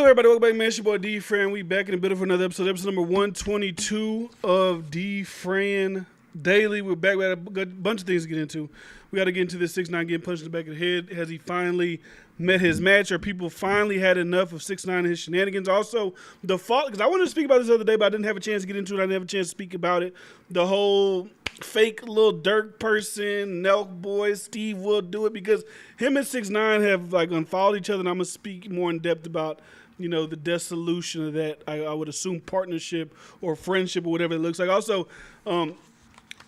up, everybody? Welcome back, man. It's your boy D Fran. We back in a bit of another episode number 122 of D Fran Daily. We're back. We had a bunch of things to get into. We got to get into this 6ix9ine getting punched in the back of the head. Has he finally met his match? Or people finally had enough of 6ix9ine and his shenanigans? Also, the fault, because I wanted to speak about this the other day, but I didn't have a chance to get into it. I didn't have a chance to speak about it. The whole fake little Dirk person, Nelk boy, Steve will do it, because him and 6ix9ine have like unfollowed each other, and I'm going to speak more in depth about, you know, the dissolution of that, I would assume, partnership or friendship or whatever it looks like. Also,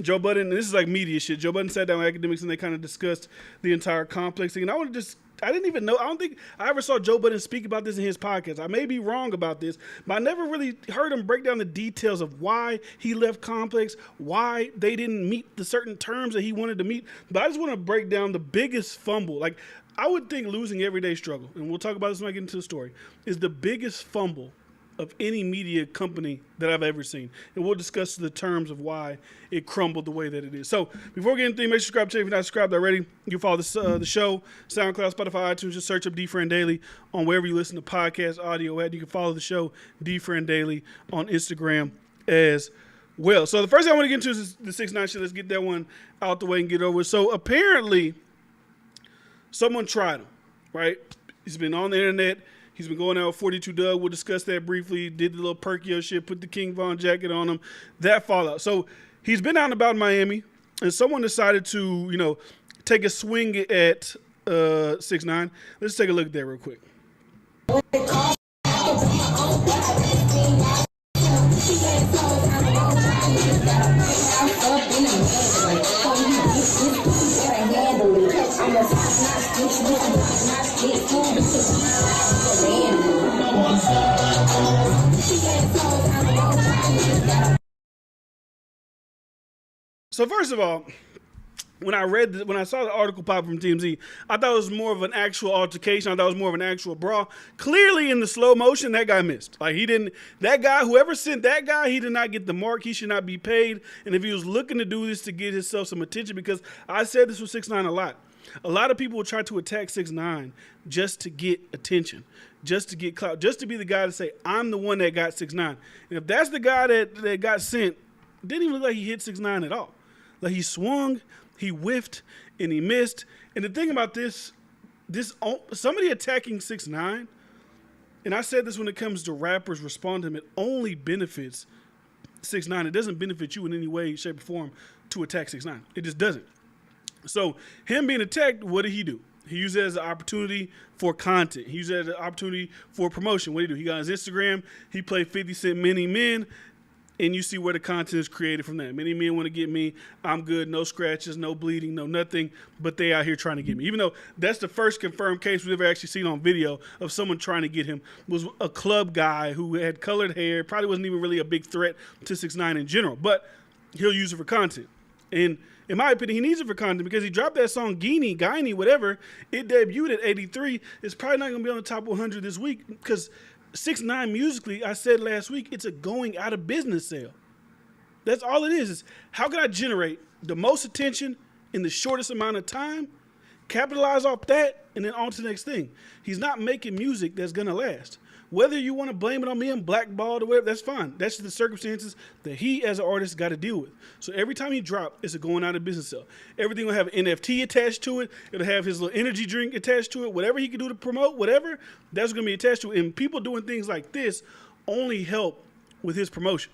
Joe Budden, and this is like media shit, Joe Budden sat down with academics and they kind of discussed the entire complex thing. And I want to just, I didn't even know, I don't think I ever saw Joe Budden speak about this in his podcast. I may be wrong about this, but I never really heard him break down the details of why he left Complex, why they didn't meet the certain terms that he wanted to meet. But I just want to break down the biggest fumble. Like, I would think losing Everyday Struggle, and we'll talk about this when I get into the story, is the biggest fumble of any media company that I've ever seen. And we'll discuss the terms of why it crumbled the way that it is. So before we get into anything, make sure you subscribe to if you're not subscribed already. You can follow the show, SoundCloud, Spotify, iTunes. Just search up D Fran Daily on wherever you listen to podcast audio at. You can follow the show, D Fran Daily, on Instagram as well. So the first thing I want to get into is the 6ix9ine shit. Let's get that one out the way and get over it. So apparently someone tried him, right? He's been on the internet. He's been going out with 42 Doug. We'll discuss that briefly. Did the little Perkio shit, put the King Von jacket on him. That fallout. So he's been out and about in Miami, and someone decided to, you know, take a swing at 6ix9ine. Let's take a look at that real quick. So first of all, when I saw the article pop from TMZ, I thought it was more of an actual altercation. I thought it was more of an actual brawl. Clearly, in the slow motion, that guy missed. Like, he didn't. That guy, whoever sent that guy, he did not get the mark. He should not be paid. And if he was looking to do this to get himself some attention, because I said this with 6ix9ine a lot. A lot of people will try to attack 6ix9ine just to get attention, just to get clout, just to be the guy to say, I'm the one that got 6ix9ine. And if that's the guy that got sent, it didn't even look like he hit 6ix9ine at all. Like, he swung, he whiffed, and he missed. And the thing about this somebody attacking 6ix9ine, and I said this when it comes to rappers respond to him, it only benefits 6ix9ine. It doesn't benefit you in any way, shape, or form to attack 6ix9ine. It just doesn't. So him being attacked, what did he do? He used it as an opportunity for content. He used it as an opportunity for promotion. What did he do? He got his Instagram. He played 50 Cent Many Men. And you see where the content is created from that. Many men want to get me. I'm good. No scratches, no bleeding, no nothing. But they out here trying to get me. Even though that's the first confirmed case we've ever actually seen on video of someone trying to get him, was a club guy who had colored hair. Probably wasn't even really a big threat to 6ix9ine in general. But he'll use it for content. And in my opinion, he needs it for content, because he dropped that song Guiney, whatever. It debuted at 83. It's probably not going to be on the top 100 this week, because 6ix9ine musically, I said last week, it's a going out of business sale. That's all it is how can I generate the most attention in the shortest amount of time, capitalize off that, and then on to the next thing. He's not making music that's going to last. Whether you want to blame it on being blackballed or whatever, that's fine. That's the circumstances that he as an artist got to deal with. So every time he drops, it's a going out of business sale. Everything will have an NFT attached to it. It'll have his little energy drink attached to it. Whatever he can do to promote, whatever, that's going to be attached to it. And people doing things like this only help with his promotion,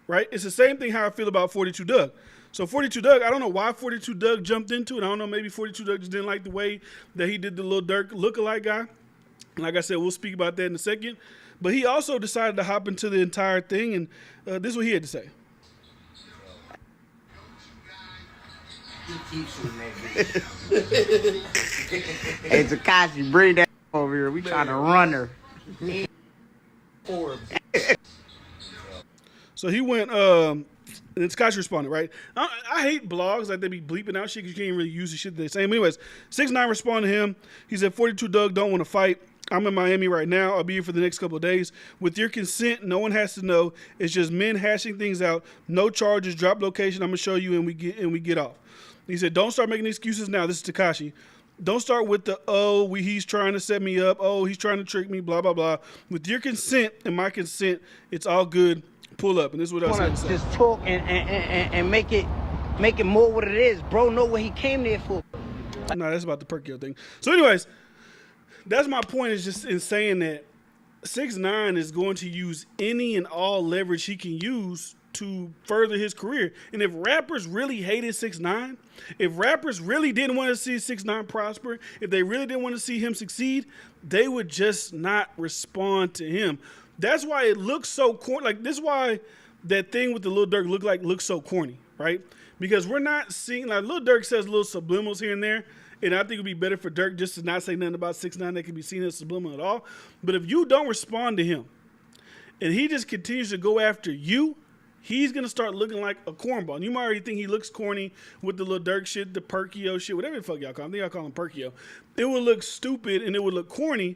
right? It's the same thing how I feel about 42 Doug. So 42 Doug, I don't know why 42 Doug jumped into it. I don't know, maybe 42 Doug just didn't like the way that he did the little Dirk lookalike guy. Like I said, we'll speak about that in a second. But he also decided to hop into the entire thing, and this is what he had to say. He keeps shooting that bitch. Hey, Takashi, bring that over here. We trying to run her. So he went, and Takashi responded, right? I hate blogs, like they be bleeping out shit because you can't really use the shit they say. Anyways, 6ix9ine responded to him. He said, 42 Doug don't want to fight. I'm in Miami right now. I'll be here for the next couple of days. With your consent, no one has to know. It's just men hashing things out. No charges. Drop location. I'm gonna show you, and we get off. He said, don't start making excuses now. This is Tekashi. Don't start with the, he's trying to set me up. Oh, he's trying to trick me, blah, blah, blah. With your consent and my consent, it's all good. Pull up. And this is what I was saying. Just talk and make it more what it is. Bro, know what he came there for. No, that's about the Perkio thing. So anyways, that's my point, is just in saying that 6ix9ine is going to use any and all leverage he can use to further his career. And if rappers really hated 6ix9ine, if rappers really didn't want to see 6ix9ine prosper, if they really didn't want to see him succeed, they would just not respond to him. That's why it looks so corny. Like, this is why that thing with the Lil Durk looks so corny, right? Because we're not seeing, like, Lil Durk says little subliminals here and there, and I think it would be better for Durk just to not say nothing about 6ix9ine that can be seen as subliminal at all. But if you don't respond to him, and he just continues to go after you, he's going to start looking like a cornball. And you might already think he looks corny with the Lil Durk shit, the Perkio shit, whatever the fuck y'all call him. I think y'all call him Perkio. It would look stupid and it would look corny,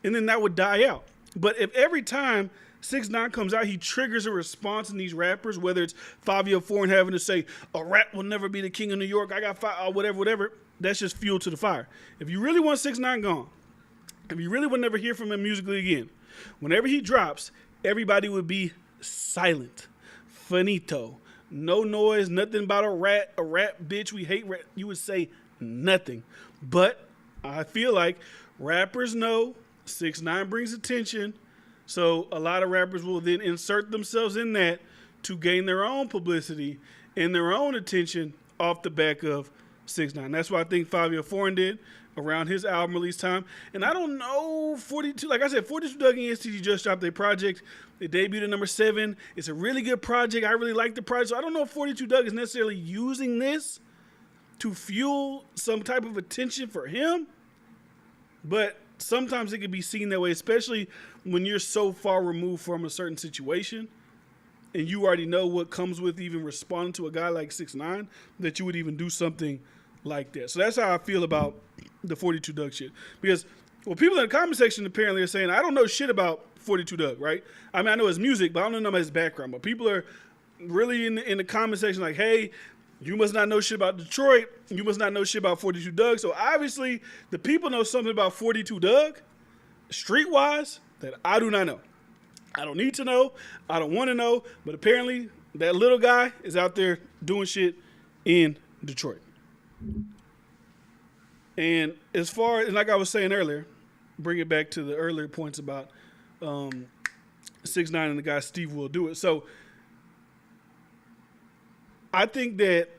and then that would die out. But if every time 6ix9ine comes out, he triggers a response in these rappers, whether it's Fabio Foreign having to say, a rap will never be the king of New York, I got five, whatever, that's just fuel to the fire. If you really want 6ix9ine gone, if you really would never hear from him musically again, whenever he drops, everybody would be silent. Finito. No noise, nothing about a rap bitch, we hate rap. You would say nothing. But I feel like rappers know 6ix9ine brings attention, so a lot of rappers will then insert themselves in that to gain their own publicity and their own attention off the back of 6ix9ine. That's what I think Fabio Foreign did around his album release time. And I don't know, 42, like I said, 42 Dugg and STG just dropped their project. They debuted at number 7. It's a really good project. I really like the project. So I don't know if 42 Dugg is necessarily using this to fuel some type of attention for him, but sometimes it can be seen that way, especially when you're so far removed from a certain situation and you already know what comes with even responding to a guy like 6ix9ine, that you would even do something like that. So that's how I feel about the 42 Dugg shit. Because, well, people in the comment section apparently are saying, I don't know shit about 42 Dugg, right? I mean, I know his music, but I don't know about his background. But people are really in the comment section like, hey, you must not know shit about Detroit. You must not know shit about 42 Dugg. So obviously, the people know something about 42 Dugg, streetwise, that I do not know. I don't need to know. I don't want to know. But apparently, that little guy is out there doing shit in Detroit. And as far as, like I was saying earlier, bring it back to the earlier points about 6ix9ine and the guy Steve Will Do It. So I think that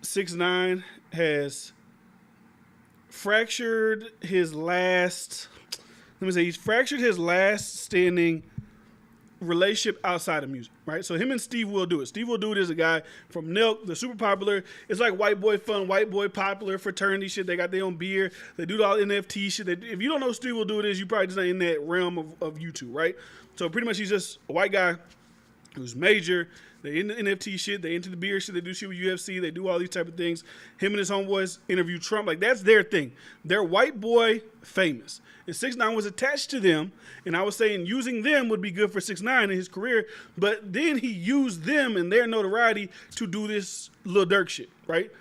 6ix9ine has fractured his last, he's fractured his last standing relationship outside of music, right? So him and Steve Will Do It. Steve Will Do It is a guy from Nelk. They're super popular. It's like white boy fun, white boy popular fraternity shit. They got their own beer. They do all NFT shit. If you don't know who Steve Will Do It is, you probably just not in that realm of YouTube, right? So pretty much he's just a white guy who's major. They into NFT shit. They into the beer shit. They do shit with UFC. They do all these type of things. Him and his homeboys interview Trump. Like, that's their thing. They're white boy famous. And 6ix9ine was attached to them. And I was saying using them would be good for 6ix9ine in his career. But then he used them and their notoriety to do this Lil Durk shit, right?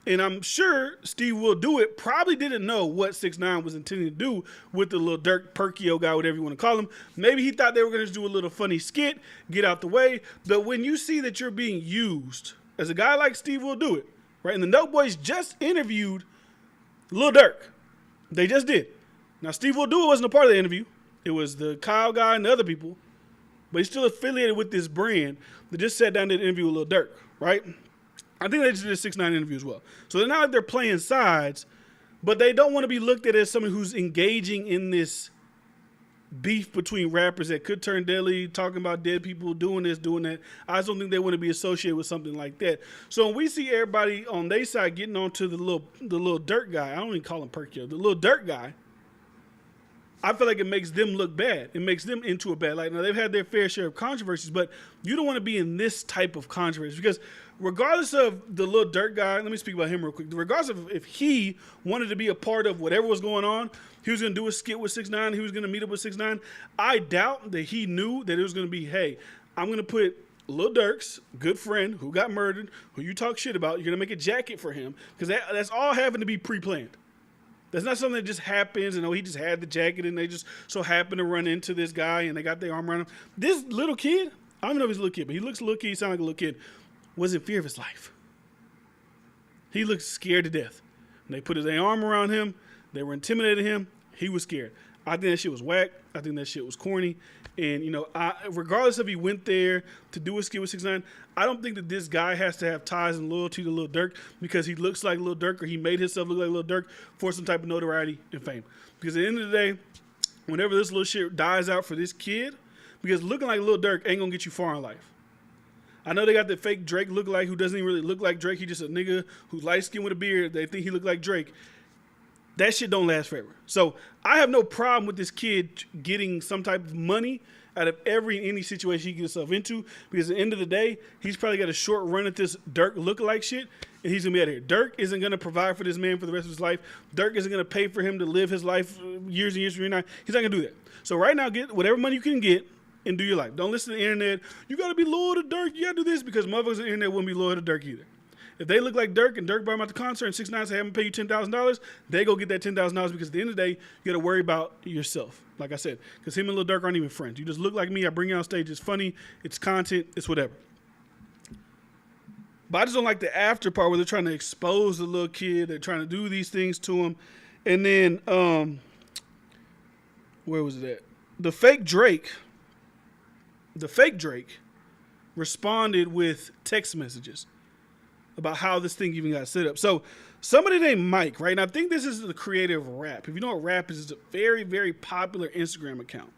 And I'm sure Steve Will Do It probably didn't know what 6ix9ine was intending to do with the Lil Durk Perkio guy, whatever you want to call him. Maybe he thought they were going to just do a little funny skit, get out the way. But when you see that you're being used as a guy like Steve Will Do It, right? And the Nelk Boys just interviewed Lil Durk. They just did. Now, Steve Will Do It wasn't a part of the interview. It was the Kyle guy and the other people. But he's still affiliated with this brand that just sat down and did an interview with Lil Durk, right? I think they just did a 6ix9ine interview as well. So they're not like they're playing sides, but they don't want to be looked at as someone who's engaging in this beef between rappers that could turn deadly, talking about dead people, doing this, doing that. I just don't think they want to be associated with something like that. So when we see everybody on their side getting onto the little Durk guy, I don't even call him Perkio, the little Durk guy, I feel like it makes them look bad. It makes them into a bad light. Now, they've had their fair share of controversies, but you don't want to be in this type of controversy because regardless of the Lil Durk guy, let me speak about him real quick. Regardless of if he wanted to be a part of whatever was going on, he was going to do a skit with 6ix9ine, he was going to meet up with 6ix9ine. I doubt that he knew that it was going to be, hey, I'm going to put Lil Durk's good friend who got murdered, who you talk shit about, you're going to make a jacket for him because that's all having to be pre-planned. That's not something that just happens. He just had the jacket and they just so happened to run into this guy and they got their arm around him. This little kid, I don't know if he's a little kid, but he looks a little kid. He sounds like a little kid. Was in fear of his life. He looked scared to death. When they put their arm around him, they were intimidating him. He was scared. I think that shit was whack. I think that shit was corny. And, regardless if he went there to do a skit with 6ix9ine, I don't think that this guy has to have ties and loyalty to Lil Durk because he looks like Lil Durk or he made himself look like Lil Durk for some type of notoriety and fame. Because at the end of the day, whenever this little shit dies out for this kid, because looking like Lil Durk ain't going to get you far in life. I know they got the fake Drake lookalike who doesn't even really look like Drake. He just a nigga who's light-skinned with a beard. They think he look like Drake. That shit don't last forever. So I have no problem with this kid getting some type of money out of any situation he gets himself into, because at the end of the day, he's probably got a short run at this Dirk lookalike shit, and he's going to be out here. Dirk isn't going to provide for this man for the rest of his life. Dirk isn't going to pay for him to live his life years and years from now. He's not going to do that. So right now, get whatever money you can get and do your life. Don't listen to the internet. You got to be loyal to Dirk. You got to do this, because motherfuckers on the internet wouldn't be loyal to Dirk either. If they look like Dirk and Dirk brought him out the concert and 6ix9ine say, I'm going to pay you $10,000, they go get that $10,000 because at the end of the day, you got to worry about yourself. Like I said, because him and Lil Durk aren't even friends. You just look like me. I bring you on stage. It's funny. It's content. It's whatever. But I just don't like the after part where they're trying to expose the little kid. They're trying to do these things to him. And then, where was it at? The fake Drake responded with text messages about how this thing even got set up. So somebody named Mike, right? And I think this is the creator of Rap. If you know what Rap is, it's a very, very popular Instagram account.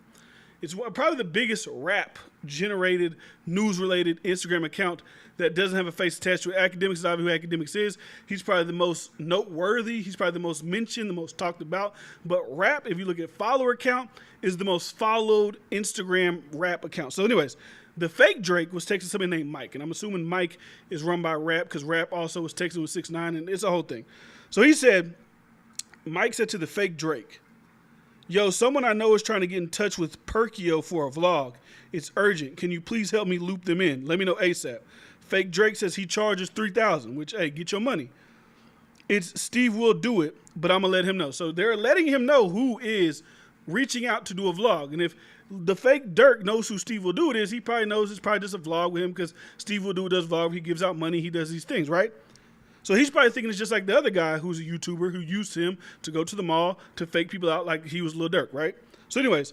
It's probably the biggest rap-generated, news-related Instagram account that doesn't have a face attached to it. Academics is obviously who Academics is. He's probably the most noteworthy. He's probably the most mentioned, the most talked about. But Rap, if you look at follower count, is the most followed Instagram rap account. So anyways, the fake Drake was texting somebody named Mike, and I'm assuming Mike is run by Rap because Rap also was texting with 6ix9ine, and it's a whole thing. So Mike said to the fake Drake, yo, someone I know is trying to get in touch with Perkio for a vlog. It's urgent. Can you please help me loop them in? Let me know ASAP. Fake Drake says he charges $3,000, which, hey, get your money. It's Steve will do it, but I'm going to let him know. So they're letting him know who is reaching out to do a vlog. And if the fake Dirk knows who Steve will do it is, he probably knows it's probably just a vlog with him because Steve will do does vlog. He gives out money. He does these things, right? So he's probably thinking it's just like the other guy who's a YouTuber who used him to go to the mall to fake people out like he was Lil Durk, right? So anyways,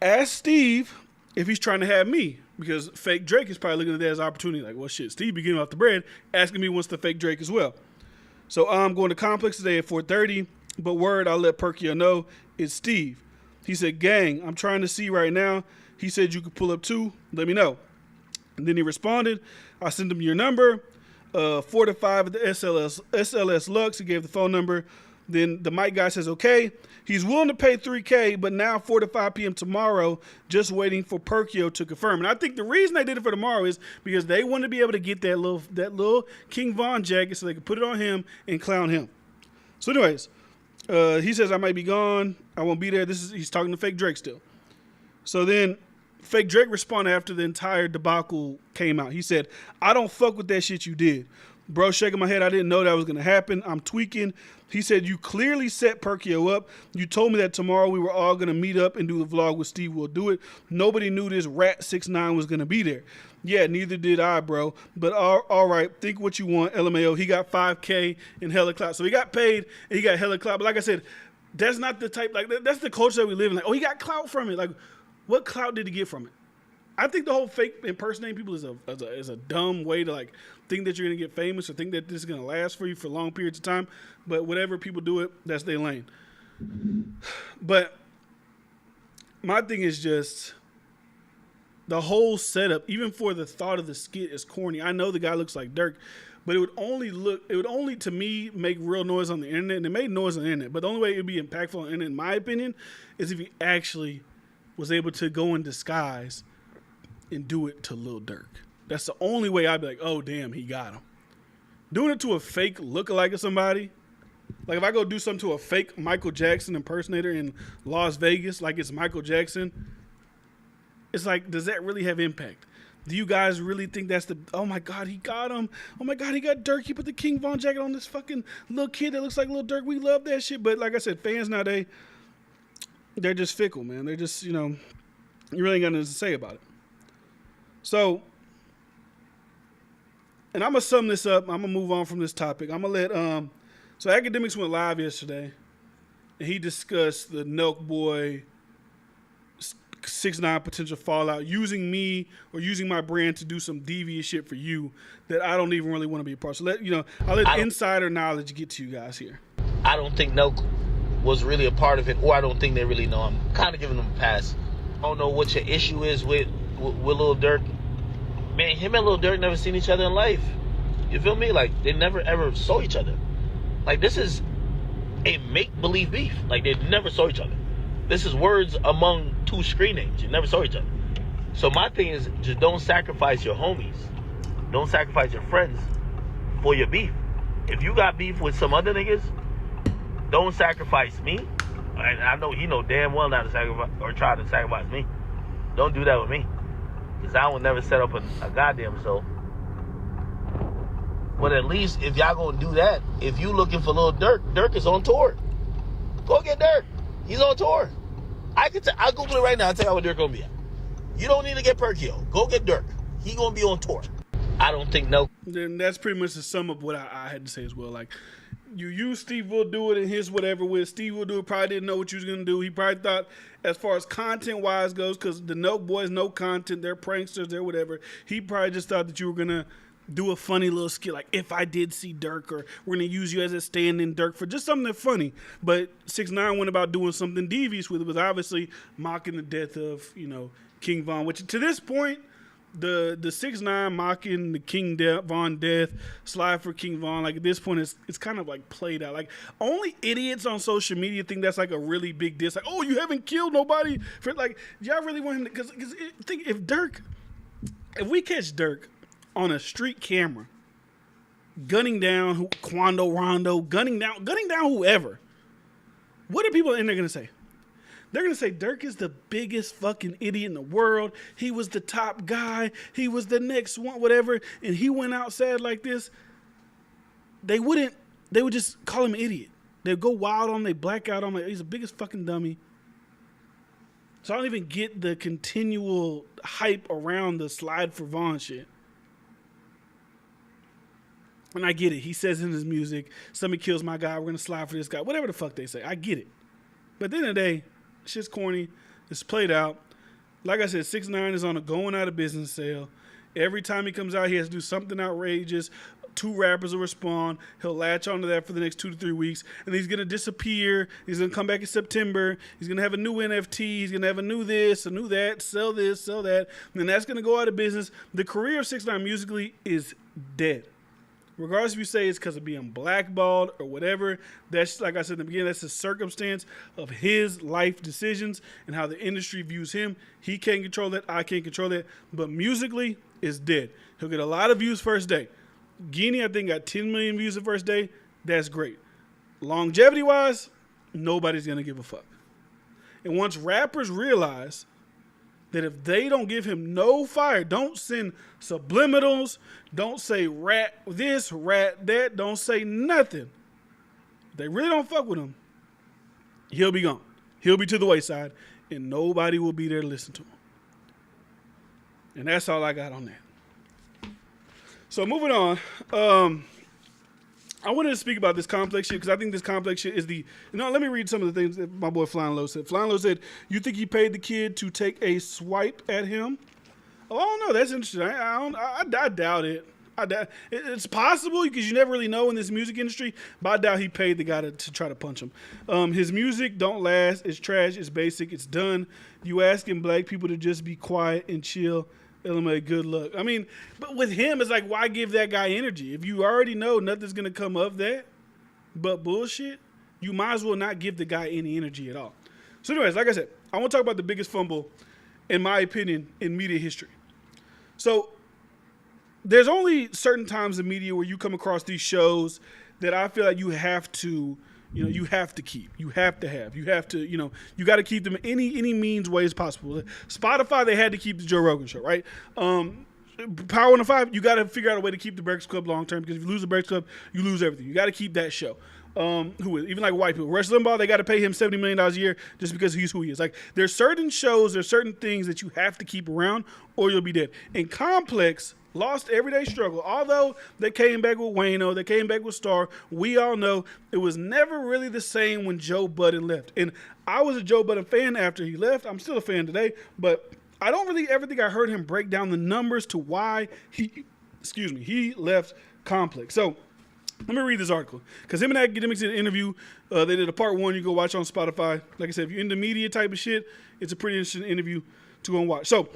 ask Steve if he's trying to have me, because fake Drake is probably looking at that as an opportunity. Like, well, shit, Steve be getting off the bread, asking me wants the fake Drake as well. So I'm going to Complex today at 4:30, but word, I'll let Perkio know, it's Steve. He said, gang, I'm trying to see right now. He said you could pull up too. Let me know. And then he responded. I sent him your number. 4 to 5 at the SLS Lux. He gave the phone number. Then the mic guy says, okay. He's willing to pay $3,000, but now 4 to 5 p.m. tomorrow, just waiting for Perkio to confirm. And I think the reason they did it for tomorrow is because they wanted to be able to get that little King Von jacket so they could put it on him and clown him. So anyways, he says, I might be gone. I won't be there. He's talking to fake Drake still. So then fake Drake responded after the entire debacle came out. He said, I don't fuck with that shit you did. Bro, shaking my head. I didn't know that was going to happen. I'm tweaking. He said, you clearly set Perkio up. You told me that tomorrow we were all going to meet up and do the vlog with Steve Will Do It. Nobody knew this rat 6ix9ine was going to be there. Yeah, neither did I, bro. But all right, think what you want. LMAO, he got $5,000 in hella clout. So he got paid and he got hella clout. But like I said, that's not the type, like, that's the culture that we live in. Like, oh, he got clout from it. Like, what clout did he get from it? I think the whole fake impersonating people is a dumb way to, like, think that you're going to get famous or think that this is going to last for you for long periods of time. But whatever people do it, that's their lane. But my thing is just the whole setup, even for the thought of the skit, is corny. I know the guy looks like Dirk, but it would only to me make real noise on the internet, and it made noise on the internet. But the only way it would be impactful on the internet, in my opinion, is if he actually was able to go in disguise and do it to Lil Durk. That's the only way I'd be like, oh, damn, he got him. Doing it to a fake lookalike of somebody, like if I go do something to a fake Michael Jackson impersonator in Las Vegas, like it's Michael Jackson, it's like, does that really have impact? Do you guys really think that's the? Oh my God, he got him. Oh my God, he got Dirk. He put the King Von jacket on this fucking little kid that looks like little Dirk. We love that shit. But like I said, fans nowadays, they're just fickle, man. They're just, you really ain't got nothing to say about it. So, and I'm gonna sum this up. I'm gonna move on from this topic. I'm gonna let So Academics went live yesterday, and he discussed the Nelk Boy 6ix9ine potential fallout, using me or using my brand to do some devious shit for you that I don't even really want to be a part of. So I'll let insider knowledge get to you guys here. I don't think Nelk was really a part of it, or I don't think they really know. I'm kind of giving them a pass. I don't know what your issue is with Lil Durk. Man, him and Lil Durk never seen each other in life. You feel me? Like, they never ever saw each other. Like, this is a make-believe beef. Like, they never saw each other. This is words among two screen names. You never saw each other. So my thing is, just don't sacrifice your homies. Don't sacrifice your friends for your beef. If you got beef with some other niggas, don't sacrifice me. And I know he know damn well not to sacrifice or try to sacrifice me. Don't do that with me. Because I will never set up a goddamn show. But at least if y'all gonna do that, if you looking for Lil Durk, Durk is on tour. Go get Durk. He's on tour. I'll Google it right now and tell you where Durk gonna be at. You don't need to get Perkio. Go get Durk. He gonna be on tour. I don't think no. Then that's pretty much the sum of what I had to say as well. Like, you use Steve Will Do It and his whatever with Steve Will Do It probably didn't know what you was gonna do. He probably thought, as far as content wise goes, because the Nelk Boys no content, they're pranksters, they're whatever. He probably just thought that you were gonna do a funny little skit, like if I did see Dirk, or we're gonna use you as a stand-in Dirk for just something that's funny. But 6ix9ine went about doing something devious with it, was obviously mocking the death of King Von, which to this point, the 6ix9ine mocking the King Von death, slide for King Von, like at this point it's kind of like played out. Like, only idiots on social media think that's like a really big diss. Like, oh, you haven't killed nobody for, like, y'all really want him to, because think if we catch Dirk on a street camera, gunning down Quando Rondo, gunning down whoever, what are people in there gonna say? They're gonna say Dirk is the biggest fucking idiot in the world. He was the top guy. He was the next one, whatever, and he went out sad like this. They would just call him an idiot. They'd go wild on him, they black out on him, like, he's the biggest fucking dummy. So I don't even get the continual hype around the slide for Von shit. And I get it. He says in his music, somebody kills my guy, we're going to slide for this guy. Whatever the fuck they say. I get it. But at the end of the day, shit's corny. It's played out. Like I said, 6ix9ine is on a going out of business sale. Every time he comes out, he has to do something outrageous. 2 rappers will respond. He'll latch onto that for the next 2 to 3 weeks. And he's going to disappear. He's going to come back in September. He's going to have a new NFT. He's going to have a new this, a new that, sell this, sell that. And then that's going to go out of business. The career of 6ix9ine musically is dead. Regardless if you say it's because of being blackballed or whatever, that's, like I said in the beginning, that's a circumstance of his life decisions and how the industry views him. He can't control that. I can't control that. But musically, it's dead. He'll get a lot of views first day. Guinea, I think, got 10 million views the first day. That's great. Longevity-wise, nobody's going to give a fuck. And once rappers realize that if they don't give him no fire, don't send subliminals, don't say rat this, rat that, don't say nothing. If they really don't fuck with him, he'll be gone. He'll be to the wayside, and nobody will be there to listen to him. And that's all I got on that. So moving on, I wanted to speak about this complex shit because I think this complex shit is let me read some of the things that my boy Flying Low said. Flying Low said, you think he paid the kid to take a swipe at him? Oh, I don't know. That's interesting. I doubt it. It's possible because you never really know in this music industry, but I doubt he paid the guy to try to punch him. His music don't last. It's trash. It's basic. It's done. You asking black people to just be quiet and chill. LMA, good luck. I mean, but with him, it's like, why give that guy energy? If you already know nothing's going to come of that but bullshit, you might as well not give the guy any energy at all. So anyways, like I said, I want to talk about the biggest fumble, in my opinion, in media history. So there's only certain times in media where you come across these shows that I feel like you have to, you have to keep, you have to, you got to keep them any means, ways possible. Spotify, they had to keep the Joe Rogan show, right? Power 105, you got to figure out a way to keep the Breakfast Club long term, because if you lose the Breakfast Club, you lose everything. You got to keep that show. Even like white people, Rush Limbaugh, they got to pay him $70 million a year just because he's who he is. Like, there's certain shows, there's certain things that you have to keep around or you'll be dead. And Complex lost Everyday Struggle. Although they came back with Wayno, they came back with Star, we all know it was never really the same when Joe Budden left. And I was a Joe Budden fan after he left. I'm still a fan today, but I don't really ever think I heard him break down the numbers to why he left Complex. So let me read this article, because him and Academics did an interview. They did a part 1. You go watch on Spotify. Like I said, if you're into media type of shit, it's a pretty interesting interview to go and watch. So,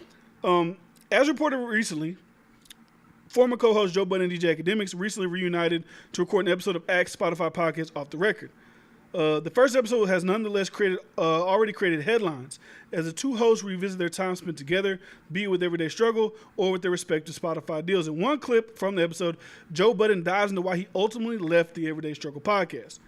as reported recently, former co-host Joe Budden and DJ Academics recently reunited to record an episode of Axe Spotify podcast Off the Record. The first episode has nonetheless already created headlines, as the two hosts revisit their time spent together, be it with Everyday Struggle or with their respective Spotify deals. In one clip from the episode, Joe Budden dives into why he ultimately left the Everyday Struggle podcast.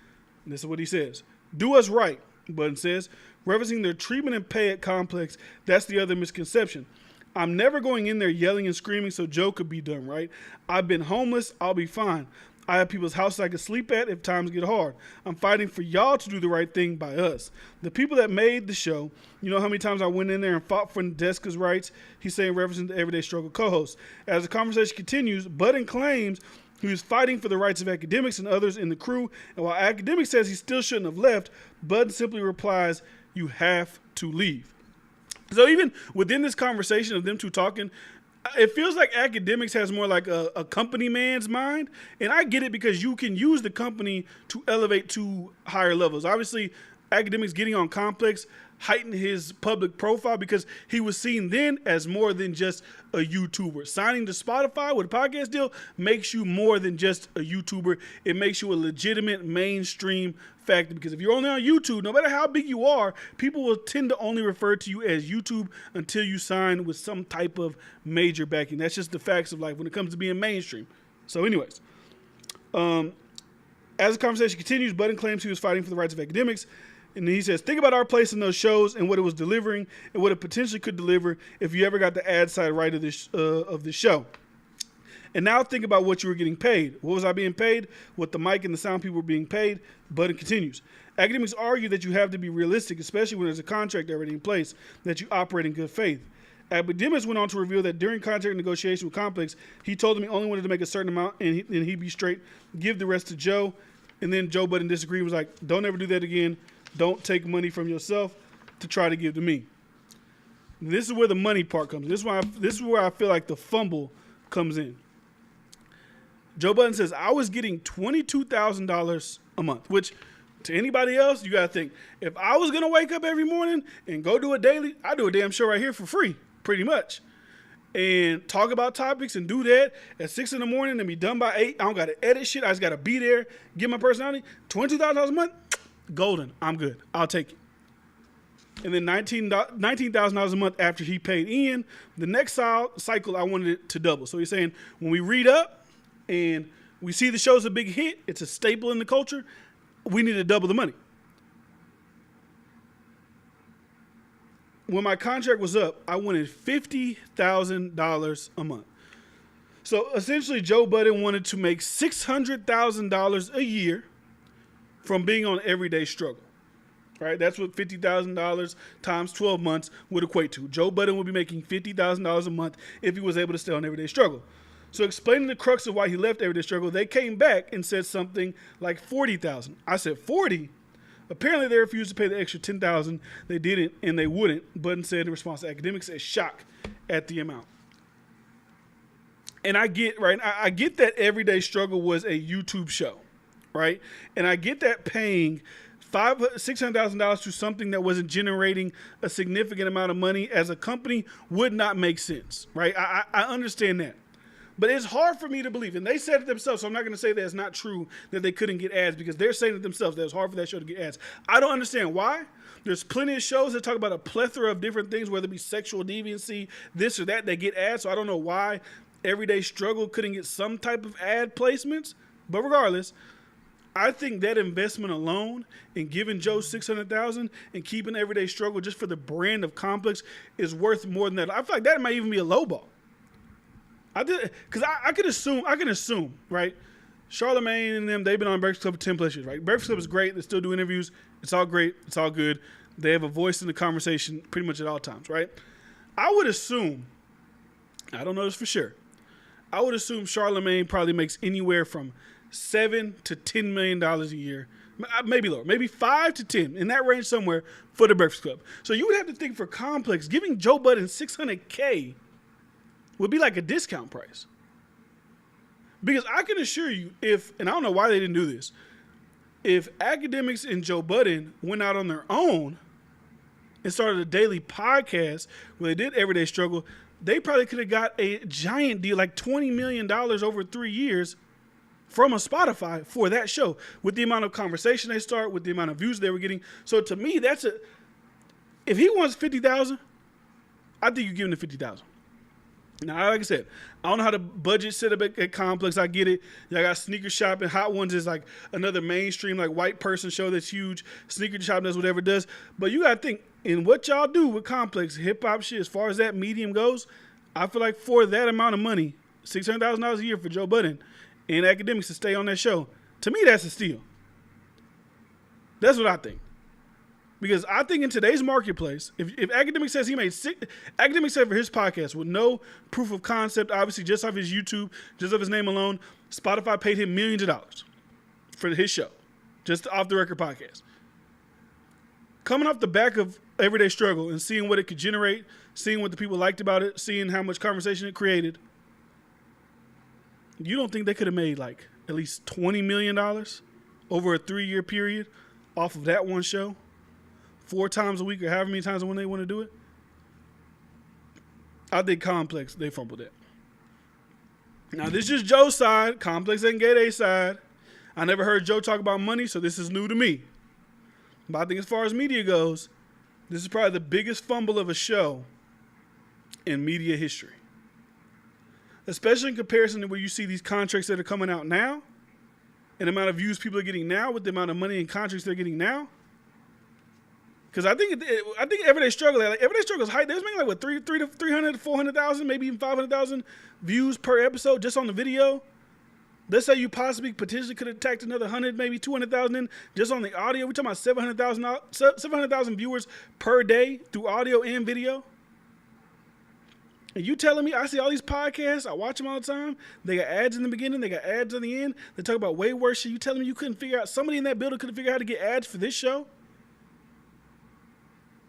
And this is what he says. "Do us right," Budden says, referencing their treatment and pay at Complex. That's the other misconception. "I'm never going in there yelling and screaming so Joe could be done right. I've been homeless. I'll be fine. I have people's houses I can sleep at if times get hard. I'm fighting for y'all to do the right thing by us. The people that made the show, you know how many times I went in there and fought for Deska's rights?" He's saying, referencing the Everyday Struggle co-host. As the conversation continues, Budden claims he was fighting for the rights of Academics and others in the crew. And while Academics says he still shouldn't have left, Budden simply replies, "You have to leave." So even within this conversation of them two talking, it feels like Academics has more like a company man's mind. And I get it, because you can use the company to elevate to higher levels. Obviously, Academics getting on Complex heightened his public profile, because he was seen then as more than just a YouTuber. Signing to Spotify with a podcast deal makes you more than just a YouTuber. It makes you a legitimate mainstream factor, because if you're only on YouTube, no matter how big you are, people will tend to only refer to you as YouTube until you sign with some type of major backing. That's just the facts of life when it comes to being mainstream. So anyways, as the conversation continues, Budden claims he was fighting for the rights of Academics. And he says, "Think about our place in those shows and what it was delivering and what it potentially could deliver if you ever got the ad side right of this show. And now think about what you were getting paid. What was I being paid? What the mic and the sound people were being paid?" Budden continues. "Academics argue that you have to be realistic, especially when there's a contract already in place, that you operate in good faith. Academics went on to reveal that during contract negotiation with Complex, he told them he only wanted to make a certain amount and he'd be straight, give the rest to Joe. And then Joe Budden disagreed, was like, don't ever do that again. Don't take money from yourself to try to give to me." This is where the money part comes in. This is where I feel like the fumble comes in. Joe Budden says, "I was getting $22,000 a month," which to anybody else, you got to think, if I was going to wake up every morning and go do a daily, I do a damn show right here for free, pretty much. And talk about topics and do that at 6 in the morning and be done by 8. I don't got to edit shit. I just got to be there, get my personality. $22,000 a month, golden. I'm good. I'll take it. And then $19,000 a month after he paid Ian. The next cycle, I wanted it to double. So he's saying, when we read up and we see the show's a big hit, it's a staple in the culture, we need to double the money. When my contract was up, I wanted $50,000 a month. So essentially, Joe Budden wanted to make $600,000 a year from being on Everyday Struggle. Right? That's what $50,000 times 12 months would equate to. Joe Budden would be making $50,000 a month if he was able to stay on Everyday Struggle. So explaining the crux of why he left Everyday Struggle, they came back and said something like $40,000. I said, 40? Apparently they refused to pay the extra $10,000. They didn't, and they wouldn't. Budden said in response to Academics, a shock at the amount. And I get, right, I get that Everyday Struggle was a YouTube show, right? And I get that paying $600,000 to something that wasn't generating a significant amount of money as a company would not make sense, right? I understand that. But it's hard for me to believe, and they said it themselves, so I'm not going to say that it's not true that they couldn't get ads, because they're saying it themselves that it's hard for that show to get ads. I don't understand why. There's plenty of shows that talk about a plethora of different things, whether it be sexual deviancy, this or that, they get ads, so I don't know why Everyday Struggle couldn't get some type of ad placements. But regardless, I think that investment alone in giving Joe $600,000 and keeping Everyday Struggle just for the brand of Complex is worth more than that. I feel like that might even be a low ball. I did because I can assume, right? Charlemagne and them, they've been on Breakfast Club for 10 plus years, right? Breakfast Club is great. They still do interviews. It's all great. It's all good. They have a voice in the conversation pretty much at all times, right? I would assume, I don't know this for sure, I would assume Charlemagne probably makes anywhere from $7 to $10 million a year, maybe lower, maybe 5 to 10, in that range somewhere for the Breakfast Club. So you would have to think for Complex, giving Joe Budden $600K would be like a discount price. Because I can assure you, and I don't know why they didn't do this, if Academics and Joe Budden went out on their own and started a daily podcast where they did Everyday Struggle, they probably could have got a giant deal, like $20 million over 3 years from a Spotify for that show, with the amount of conversation they start, with the amount of views they were getting. So to me, if he wants 50,000, I think you give him the 50,000. Now, like I said, I don't know how the budget set up at Complex. I get it. Y'all got Sneaker Shop, and Hot Ones is like another mainstream, like white person show that's huge. Sneaker Shop does whatever it does. But you got to think, in what y'all do with Complex, hip-hop shit, as far as that medium goes, I feel like for that amount of money, $600,000 a year for Joe Budden and Academics to stay on that show, to me, that's a steal. That's what I think. Because I think in today's marketplace, if Academic says he made Academic said for his podcast with no proof of concept, obviously just off his YouTube, just off his name alone, Spotify paid him millions of dollars for his show, just off the record podcast. Coming off the back of Everyday Struggle and seeing what it could generate, seeing what the people liked about it, seeing how much conversation it created, you don't think they could have made like at least $20 million over a 3-year period off of that one show? 4 times a week or however many times when they want to do it? I think Complex, they fumbled that. Now, this is Joe's side. Complex didn't get a side. I never heard Joe talk about money, so this is new to me. But I think as far as media goes, this is probably the biggest fumble of a show in media history. Especially in comparison to where you see these contracts that are coming out now and the amount of views people are getting now with the amount of money and contracts they're getting now. Because I think Everyday Struggle, Everyday Struggle is high. They was making like what 300 to 400,000, maybe even 500,000 views per episode just on the video. Let's say you potentially could have tacked another 100, maybe 200,000 in just on the audio. We're talking about 700,000 viewers per day through audio and video. And you telling me, I see all these podcasts, I watch them all the time. They got ads in the beginning, they got ads in the end. They talk about way worse shit. You telling me you couldn't figure out, somebody in that building couldn't figure out how to get ads for this show?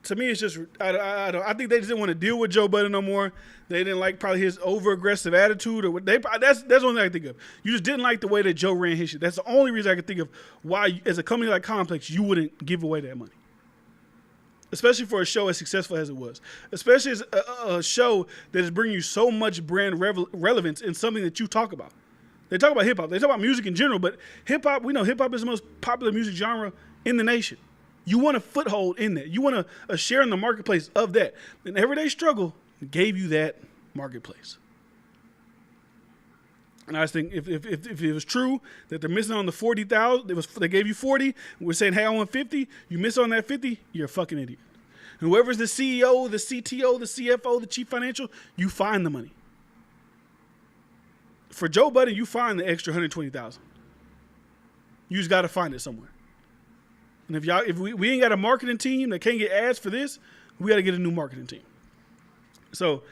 To me, it's just, I think they just didn't want to deal with Joe Budden no more. They didn't like probably his over-aggressive attitude. That's the only thing I can think of. You just didn't like the way that Joe ran his shit. That's the only reason I can think of why, as a company like Complex, you wouldn't give away that money. Especially for a show as successful as it was. Especially as a show that is bringing you so much brand relevance in something that you talk about. They talk about hip-hop. They talk about music in general, but hip-hop, we know hip-hop is the most popular music genre in the nation. You want a foothold in that. You want a share in the marketplace of that. And Everyday Struggle gave you that marketplace. And I just think if it was true that they're missing on the 40,000, they gave you 40, we're saying, hey, I want 50, you miss on that 50, you're a fucking idiot. And whoever's the CEO, the CTO, the CFO, the chief financial, you find the money. For Joe Budden, you find the extra 120,000. You just got to find it somewhere. And if we ain't got a marketing team that can't get ads for this, we got to get a new marketing team. So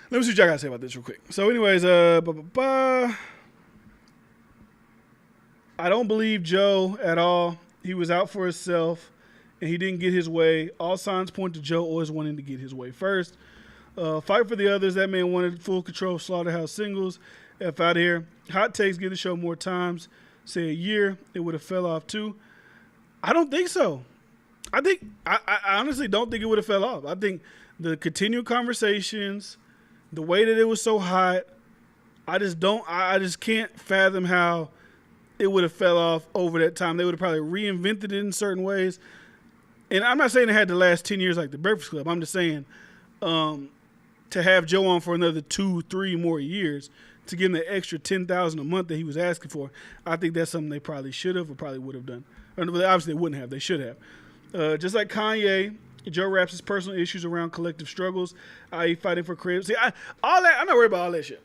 let me see what y'all got to say about this real quick. So anyways, I don't believe Joe at all. He was out for himself, and he didn't get his way. All signs point to Joe always wanting to get his way first. Fight for the others. That man wanted full control of Slaughterhouse Singles. F out of here. Hot takes, give the show more times. Say a year, it would have fell off too. I don't think so. I honestly don't think it would have fell off. I think the continued conversations, the way that it was so hot, I just can't fathom how it would have fell off over that time. They would have probably reinvented it in certain ways. And I'm not saying it had to last 10 years like the Breakfast Club. I'm just saying to have Joe on for another 2-3 more years to give him the extra $10,000 a month that he was asking for, I think that's something they probably should have or probably would have done. Obviously, they wouldn't have. They should have. Just like Kanye, Joe wraps his personal issues around collective struggles, i.e. fighting for creative. See, I'm not worried about all that shit.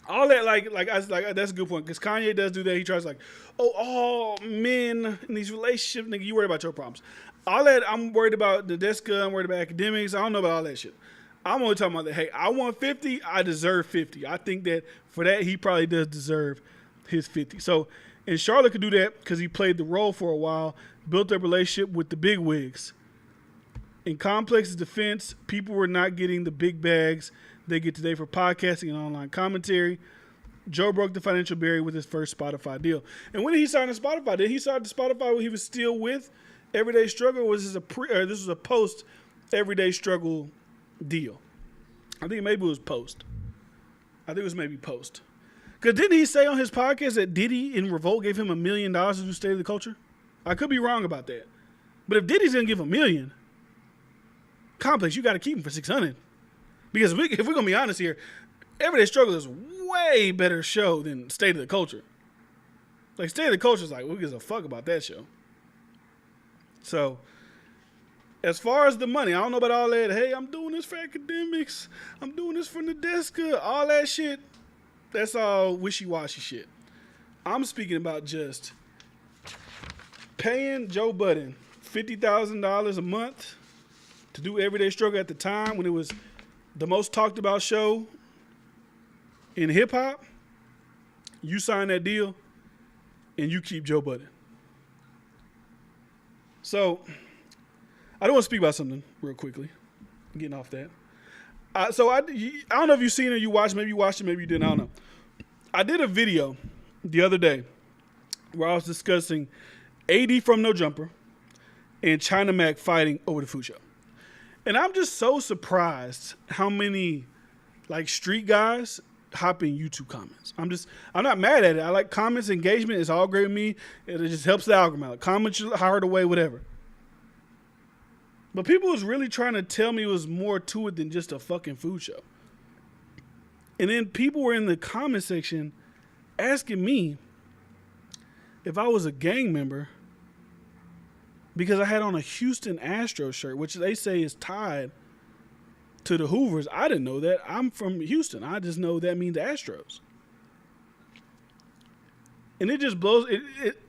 All that, that's a good point, because Kanye does do that. He tries like, all men in these relationships, nigga, you worry about your problems. All that, I'm worried about the Deska, I'm worried about academics, I don't know about all that shit. I'm only talking about that, hey, I want 50, I deserve 50. I think that for that, he probably does deserve his 50. So, and Charlotte could do that because he played the role for a while, built up a relationship with the big wigs. In Complex's defense, people were not getting the big bags they get today for podcasting and online commentary. Joe broke the financial barrier with his first Spotify deal. And when did he sign to Spotify? Did he sign to Spotify when he was still with Everyday Struggle, or was this this was a post Everyday Struggle deal? I think maybe it was post. I think it was maybe post. Because didn't he say on his podcast that Diddy in Revolt gave him $1 million to do State of the Culture? I could be wrong about that. But if Diddy's going to give $1 million, Complex, you got to keep him for 600. Because if we're going to be honest here, Everyday Struggle is way better show than State of the Culture. Like, State of the Culture is like, who gives a fuck about that show? So, as far as the money, I don't know about all that, hey, I'm doing this for academics, I'm doing this for Nadeska, all that shit, that's all wishy-washy shit. I'm speaking about just paying Joe Budden $50,000 a month to do Everyday Struggle at the time when it was the most talked about show in hip hop. You sign that deal and you keep Joe Budden. So, I do want to speak about something real quickly. I'm getting off that. I don't know if you've seen it or you watched. Maybe you watched it, maybe you didn't. I don't know. I did a video the other day where I was discussing AD from No Jumper and China Mac fighting over the food show. And I'm just so surprised how many like street guys hop in YouTube comments. I'm not mad at it. I like comments, engagement. It's all great with me. It just helps the algorithm out. Comments hard away, whatever. But people was really trying to tell me it was more to it than just a fucking food show. And then people were in the comment section asking me if I was a gang member because I had on a Houston Astros shirt, which they say is tied to the Hoovers. I didn't know that. I'm from Houston. I just know that means Astros. And it just blows.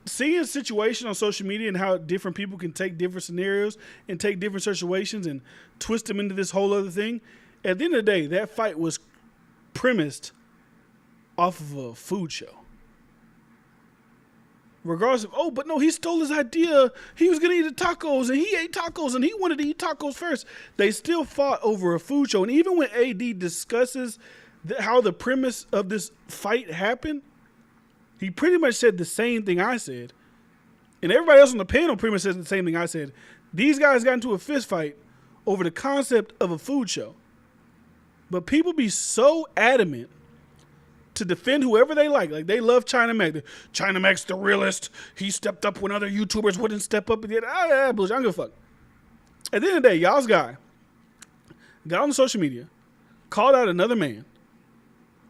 Seeing situations on social media and how different people can take different scenarios and take different situations and twist them into this whole other thing. At the end of the day, that fight was premised off of a food show. Regardless of, but no, he stole his idea. He was going to eat the tacos, and he ate tacos, and he wanted to eat tacos first. They still fought over a food show. And even when AD discusses how the premise of this fight happened, he pretty much said the same thing I said. And everybody else on the panel pretty much said the same thing I said. These guys got into a fist fight over the concept of a food show. But people be so adamant to defend whoever they like. Like, they love China Mac. China Mac's the realest. He stepped up when other YouTubers wouldn't step up. Bullshit. I don't give a fuck. At the end of the day, y'all's guy got on social media, called out another man,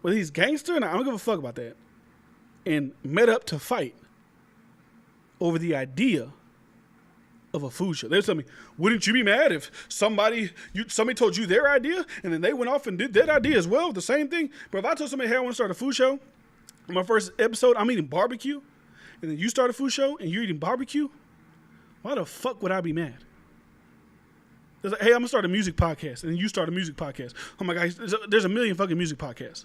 whether he's gangster or not, I don't give a fuck about that, and met up to fight over the idea of a food show. They were telling me, wouldn't you be mad if somebody told you their idea and then they went off and did that idea as well, the same thing? But if I told somebody, hey, I want to start a food show, in my first episode, I'm eating barbecue, and then you start a food show and you're eating barbecue, why the fuck would I be mad? It's like, hey, I'm going to start a music podcast, and then you start a music podcast. Oh my God, there's a million fucking music podcasts.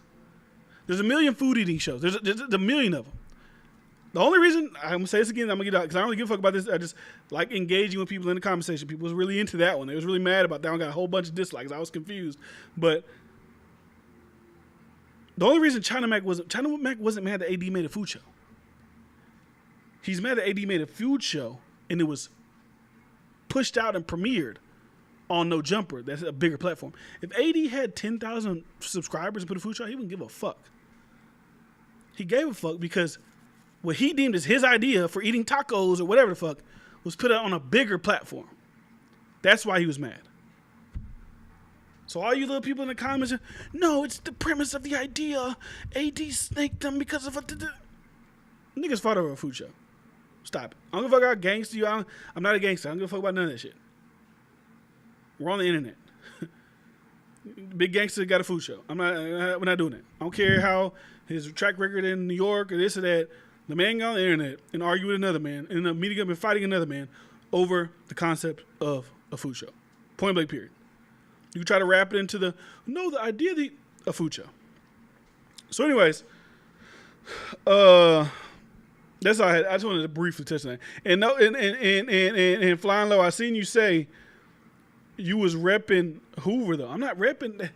There's a million food eating shows. There's a million of them. The only reason, I'm going to say this again, I'm going to get out, because I don't really give a fuck about this. I just like engaging with people in the conversation. People was really into that one. They was really mad about that one. Got a whole bunch of dislikes. I was confused. But the only reason China Mac wasn't mad that AD made a food show. He's mad that AD made a food show, and it was pushed out and premiered on No Jumper. That's a bigger platform. If AD had 10,000 subscribers and put a food show, he wouldn't give a fuck. He gave a fuck because what he deemed as his idea for eating tacos or whatever the fuck was put out on a bigger platform. That's why he was mad. So all you little people in the comments, no, it's the premise of the idea. AD snaked them because of niggas fought over a food show. Stop it. I don't give a fuck about gangster you. I'm not a gangster. I don't give a fuck about none of that shit. We're on the internet. Big gangster got a food show. We're not doing that. I don't care how his track record in New York or this or that. The man got on the internet and argued with another man and meeting up and fighting another man over the concept of a food show. Point blank period. You can try to wrap it into the idea of a food show. So anyways, that's all I had. I just wanted to briefly touch on that. And Flying Low, I seen you say you was repping Hoover though. I'm not repping.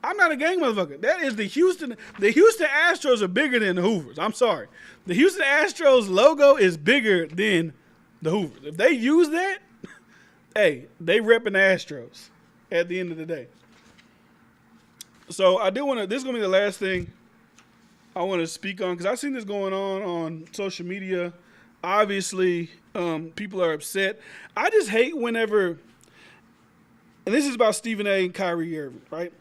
I'm not a gang motherfucker. That is the Houston Astros are bigger than the Hoovers. I'm sorry. The Houston Astros logo is bigger than the Hoovers. If they use that, hey, they repping the Astros at the end of the day. So I do want to, this is going to be the last thing I want to speak on because I've seen this going on social media. Obviously, people are upset. I just hate whenever, and this is about Stephen A. and Kyrie Irving, right?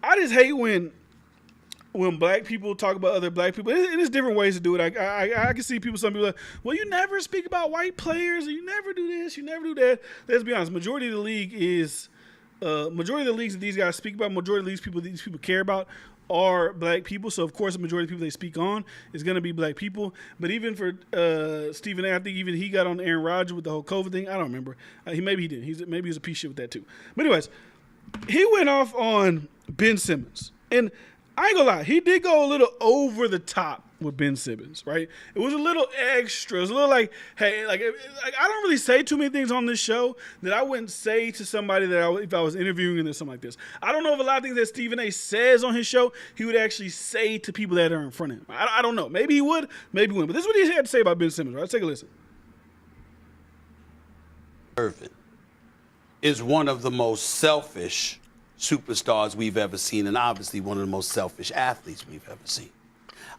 I just hate when black people talk about other black people. And there's different ways to do it. I can see some people like, well, you never speak about white players, or you never do this, you never do that. Let's be honest. Majority of the leagues that these guys speak about, majority of these people care about are black people. So, of course, the majority of people they speak on is going to be black people. But even for Stephen A., I think even he got on Aaron Rodgers with the whole COVID thing. I don't remember. Maybe he did. Maybe he was a piece of shit with that too. But anyways, he went off on Ben Simmons. And I ain't gonna lie, he did go a little over the top with Ben Simmons, right? It was a little extra. It was a little like, hey, like I don't really say too many things on this show that I wouldn't say to somebody if I was interviewing and something like this. I don't know if a lot of things that Stephen A. says on his show, he would actually say to people that are in front of him. I don't know. Maybe he would, maybe he wouldn't. But this is what he had to say about Ben Simmons, right? Let's take a listen. Irvin is one of the most selfish superstars we've ever seen, and obviously one of the most selfish athletes we've ever seen.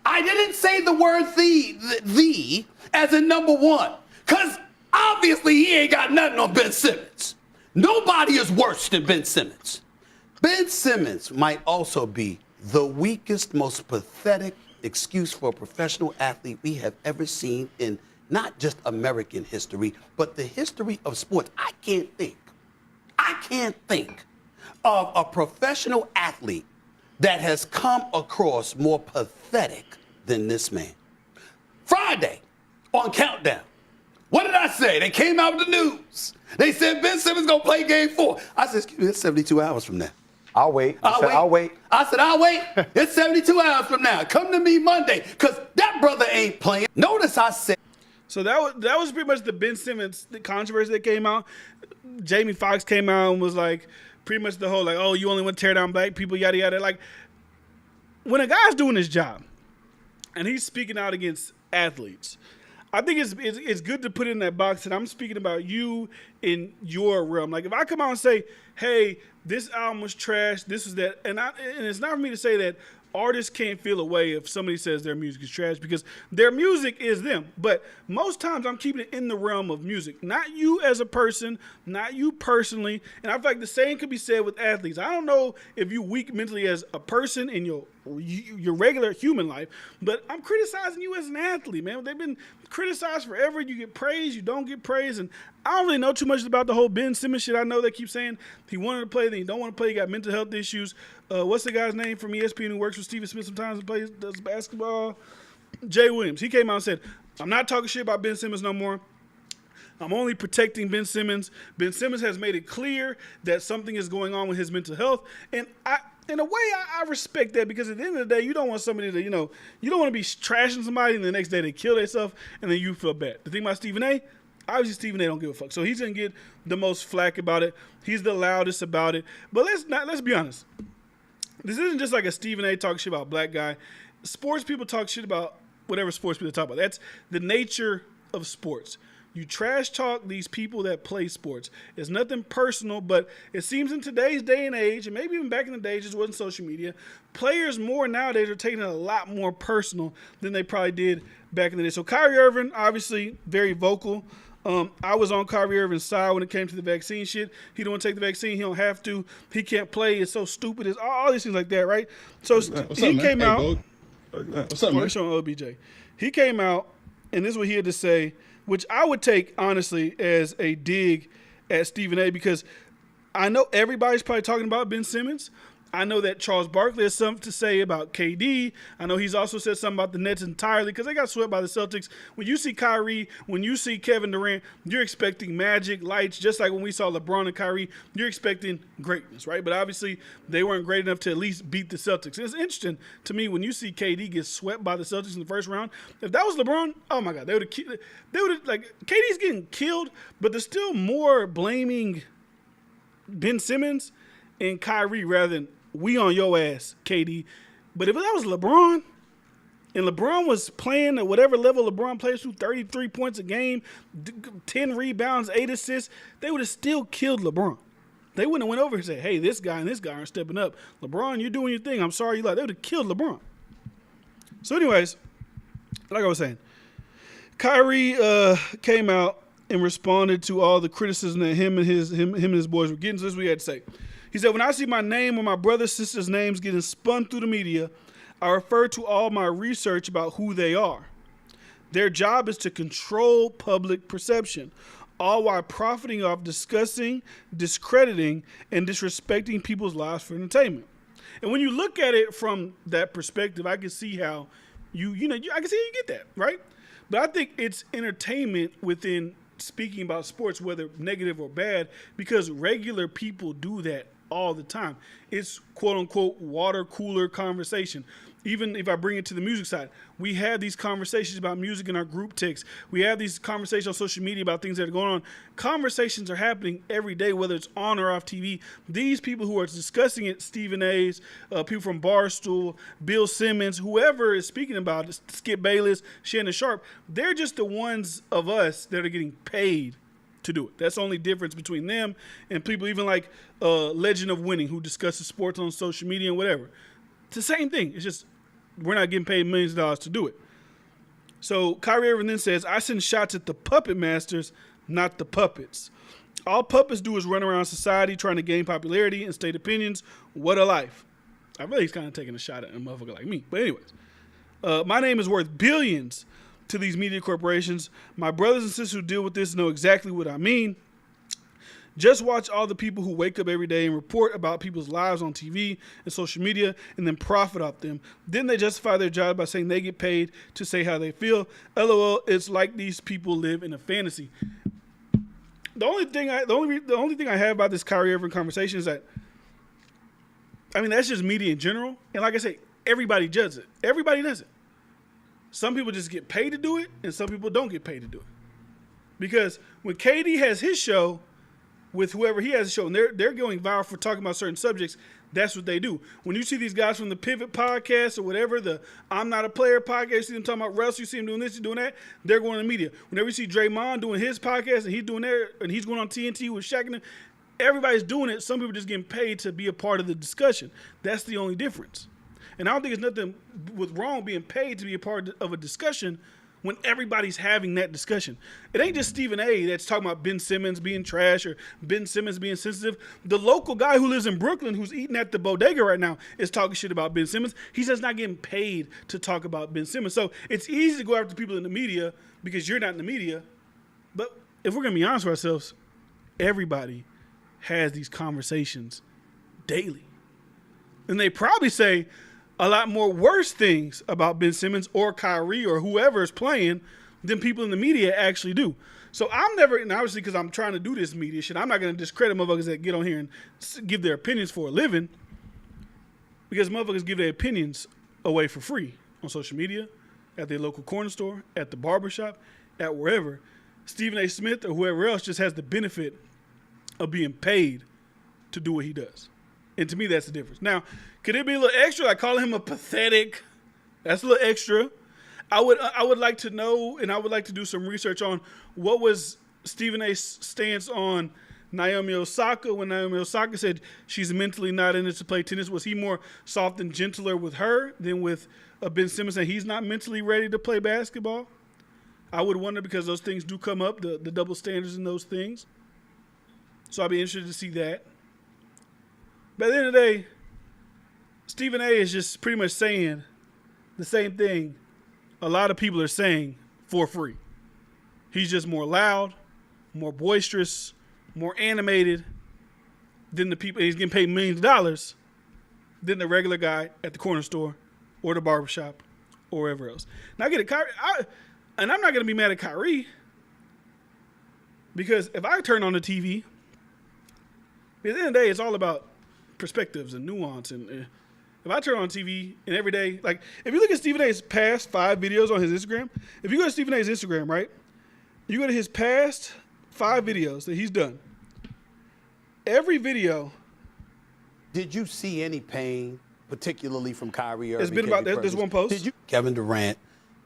I didn't say the word the as in number one, because obviously he ain't got nothing on Ben Simmons. Nobody is worse than Ben Simmons. Ben Simmons might also be the weakest, most pathetic excuse for a professional athlete we have ever seen in not just American history, but the history of sports. I can't think of a professional athlete that has come across more pathetic than this man. Friday on Countdown, what did I say? They came out with the news. They said Ben Simmons gonna play game 4. I said, excuse me, it's 72 hours from now. I'll wait. I'll wait. I said, I'll wait. It's 72 hours from now. Come to me Monday, because that brother ain't playing. Notice I said. So that was pretty much the Ben Simmons controversy that came out. Jamie Foxx came out and was like, pretty much the whole like, oh, you only want to tear down black people, yada yada. Like, when a guy's doing his job and he's speaking out against athletes, I think it's good to put in that box that I'm speaking about you in your realm. Like, if I come out and say, hey, this album was trash, this is that, and it's not for me to say that artists can't feel a way if somebody says their music is trash, because their music is them. But most times I'm keeping it in the realm of music, not you as a person, not you personally. And I feel like the same could be said with athletes. I don't know if you're weak mentally as a person in your regular human life, but I'm criticizing you as an athlete, man. They've been criticized forever. You get praise, you don't get praise. And I don't really know too much about the whole Ben Simmons shit. I know they keep saying he wanted to play, then he don't want to play. He got mental health issues. What's the guy's name from ESPN who works with Stephen Smith sometimes and does basketball? Jay Williams. He came out and said, I'm not talking shit about Ben Simmons no more. I'm only protecting Ben Simmons. Ben Simmons has made it clear that something is going on with his mental health. And in a way, I respect that, because at the end of the day, you don't want somebody to, you don't want to be trashing somebody and the next day they kill themselves and then you feel bad. The thing about Stephen A., obviously Stephen A. don't give a fuck. So he's going to get the most flack about it. He's the loudest about it. But let's be honest. This isn't just like a Stephen A. talk shit about a black guy. Sports people talk shit about whatever sports people talk about. That's the nature of sports. You trash talk these people that play sports. It's nothing personal, but it seems in today's day and age, and maybe even back in the day, it just wasn't social media, players more nowadays are taking it a lot more personal than they probably did back in the day. So Kyrie Irving, obviously very vocal. I was on Kyrie Irving's side when it came to the vaccine shit. He don't want to take the vaccine. He don't have to. He can't play. It's so stupid. It's all these things like that, right? So he came out. What's up, man? Showing OBJ. He came out, and this is what he had to say, which I would take, honestly, as a dig at Stephen A., because I know everybody's probably talking about Ben Simmons. I know that Charles Barkley has something to say about KD. I know he's also said something about the Nets entirely because they got swept by the Celtics. When you see Kyrie, when you see Kevin Durant, you're expecting magic, lights, just like when we saw LeBron and Kyrie, you're expecting greatness, right? But obviously, they weren't great enough to at least beat the Celtics. And it's interesting to me when you see KD get swept by the Celtics in the first round. If that was LeBron, oh my God, they would have, like, KD's getting killed, but there's still more blaming Ben Simmons and Kyrie rather than we on your ass, KD. But if that was LeBron, and LeBron was playing at whatever level LeBron plays to, 33 points a game, 10 rebounds, 8 assists, they would have still killed LeBron. They wouldn't have went over and said, hey, this guy and this guy aren't stepping up. LeBron, you're doing your thing. I'm sorry you lied. They would have killed LeBron. So anyways, like I was saying, Kyrie came out and responded to all the criticism that him and his boys were getting. So this is what he had to say. He said, when I see my name or my brother's sister's names getting spun through the media, I refer to all my research about who they are. Their job is to control public perception, all while profiting off discussing, discrediting, and disrespecting people's lives for entertainment. And when you look at it from that perspective, I can see how I can see how you get that, right? But I think it's entertainment within speaking about sports, whether negative or bad, because regular people do that all the time. It's quote unquote water cooler conversation. Even if I bring it to the music side, we have these conversations about music in our group texts. We have these conversations on social media about things that are going on. Conversations are happening every day, whether it's on or off TV. These people who are discussing it, Stephen A's, people from Barstool, Bill Simmons, whoever is speaking about it, Skip Bayless, Shannon Sharp, they're just the ones of us that are getting paid to do it. That's the only difference between them and people even like Legend of Winning, who discusses sports on social media and whatever. It's the same thing. It's just we're not getting paid millions of dollars to do it. So Kyrie Irving then says, I send shots at the puppet masters, not the puppets. All puppets do is run around society trying to gain popularity and state opinions. What a life. I really he's kind of taking a shot at a motherfucker like me. But anyways, my name is worth billions to these media corporations. My brothers and sisters who deal with this know exactly what I mean. Just watch all the people who wake up every day and report about people's lives on TV and social media and then profit off them. Then they justify their job by saying they get paid to say how they feel. LOL, it's like these people live in a fantasy. The only thing I have about this Kyrie Irving conversation is that, I mean, that's just media in general. And like I say, everybody judges it. Everybody does it. Some people just get paid to do it, and some people don't get paid to do it. Because when KD has his show with whoever he has a show, and they're going viral for talking about certain subjects, that's what they do. When you see these guys from the Pivot podcast or whatever, the I'm Not a Player podcast, you see them talking about Russ, you see them doing this, you doing that, they're going to the media. Whenever you see Draymond doing his podcast and he's doing there, and he's going on TNT with Shaq and them, everybody's doing it. Some people just getting paid to be a part of the discussion. That's the only difference. And I don't think there's nothing wrong being paid to be a part of a discussion when everybody's having that discussion. It ain't just Stephen A. that's talking about Ben Simmons being trash or Ben Simmons being sensitive. The local guy who lives in Brooklyn who's eating at the bodega right now is talking shit about Ben Simmons. He's just not getting paid to talk about Ben Simmons. So it's easy to go after people in the media because you're not in the media. But if we're going to be honest with ourselves, everybody has these conversations daily. And they probably say a lot more worse things about Ben Simmons or Kyrie or whoever is playing than people in the media actually do. So I'm never, and obviously because I'm trying to do this media shit, I'm not going to discredit motherfuckers that get on here and give their opinions for a living, because motherfuckers give their opinions away for free on social media, at their local corner store, at the barbershop, at wherever. Stephen A. Smith or whoever else just has the benefit of being paid to do what he does. And to me, that's the difference. Now, could it be a little extra? Like calling him a pathetic? That's a little extra. I would like to know, and I would like to do some research on what was Stephen A.'s stance on Naomi Osaka when Naomi Osaka said she's mentally not in it to play tennis. Was he more soft and gentler with her than with Ben Simmons, and he's not mentally ready to play basketball? I would wonder, because those things do come up, the double standards in those things. So I'd be interested to see that. But at the end of the day, Stephen A. is just pretty much saying the same thing a lot of people are saying for free. He's just more loud, more boisterous, more animated than the people, he's getting paid millions of dollars than the regular guy at the corner store or the barbershop or wherever else. Now I get it, Kyrie, and I'm not going to be mad at Kyrie because if I turn on the TV, at the end of the day, it's all about perspectives and nuance. And if I turn on TV and every day, like if you look at Stephen A's past 5 videos on his Instagram, if you go to Stephen A's Instagram, right, you go to his past 5 videos that he's done. Every video. Did you see any pain, particularly from Kyrie Irving? It's been about this one post. Kevin Durant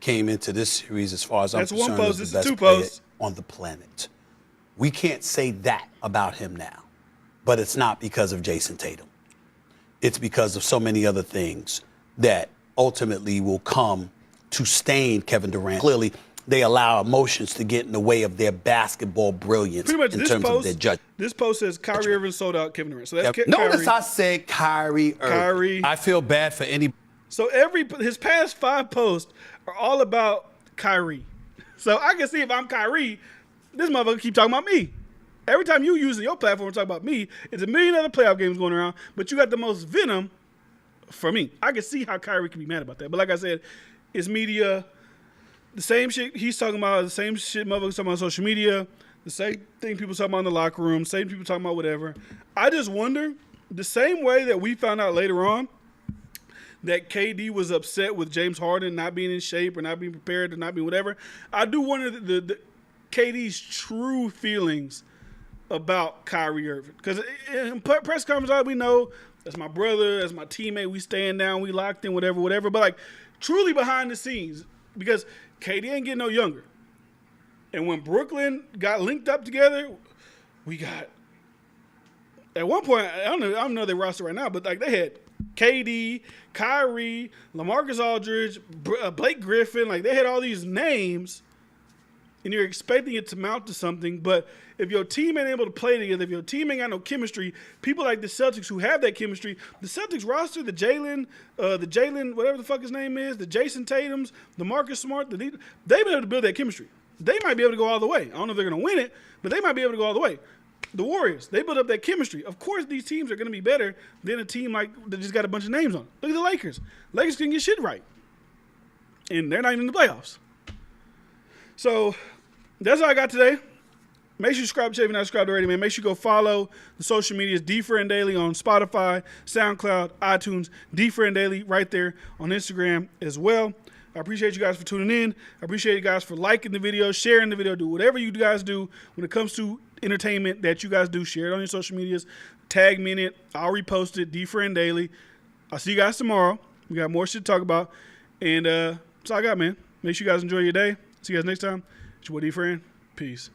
came into this series, as far as I'm concerned, one post. as This the is best 2 player posts on the planet. We can't say that about him now, but it's not because of Jason Tatum. It's because of so many other things that ultimately will come to stain Kevin Durant. Clearly, they allow emotions to get in the way of their basketball brilliance Pretty much in this terms post, of their judgment. This post says Kyrie Irving sold out Kevin Durant. So that's Notice Kyrie. I said Kyrie Irving. Kyrie. I feel bad for any. So his past 5 posts are all about Kyrie. So I can see if I'm Kyrie, this motherfucker keep talking about me. Every time you use your platform to talk about me, it's a million other playoff games going around, but you got the most venom for me. I can see how Kyrie can be mad about that. But like I said, it's media. The same shit he's talking about, the same shit motherfuckers talking about on social media, the same thing people talking about in the locker room, same people talking about whatever. I just wonder, the same way that we found out later on that KD was upset with James Harden not being in shape or not being prepared or not being whatever, I do wonder the KD's true feelings about Kyrie Irving. Because in press conference, we know that's my brother, that's my teammate, we stand down, we locked in, whatever. But, like, truly behind the scenes, because KD ain't getting no younger. And when Brooklyn got linked up together, we got, at one point, I don't know their roster right now, but, like, they had KD, Kyrie, LaMarcus Aldridge, Blake Griffin. Like, they had all these names, and you're expecting it to mount to something. But if your team ain't able to play together, if your team ain't got no chemistry, people like the Celtics who have that chemistry, the Celtics roster, the Jalen, whatever the fuck his name is, the Jason Tatums, the Marcus Smart, they've been able to build that chemistry. They might be able to go all the way. I don't know if they're going to win it, but they might be able to go all the way. The Warriors, they built up that chemistry. Of course, these teams are going to be better than a team like that just got a bunch of names on it. Look at the Lakers. Lakers can get shit right, and they're not even in the playoffs. So that's all I got today. Make sure you subscribe if you're not subscribed already, man. Make sure you go follow the social medias, D-Friend Daily on Spotify, SoundCloud, iTunes, D-Friend Daily right there on Instagram as well. I appreciate you guys for tuning in. I appreciate you guys for liking the video, sharing the video, do whatever you guys do when it comes to entertainment that you guys do. Share it on your social medias. Tag me in it. I'll repost it, D-Friend Daily. I'll see you guys tomorrow. We got more shit to talk about. And that's all I got, man. Make sure you guys enjoy your day. See you guys next time. It's your boy D-Friend. Peace.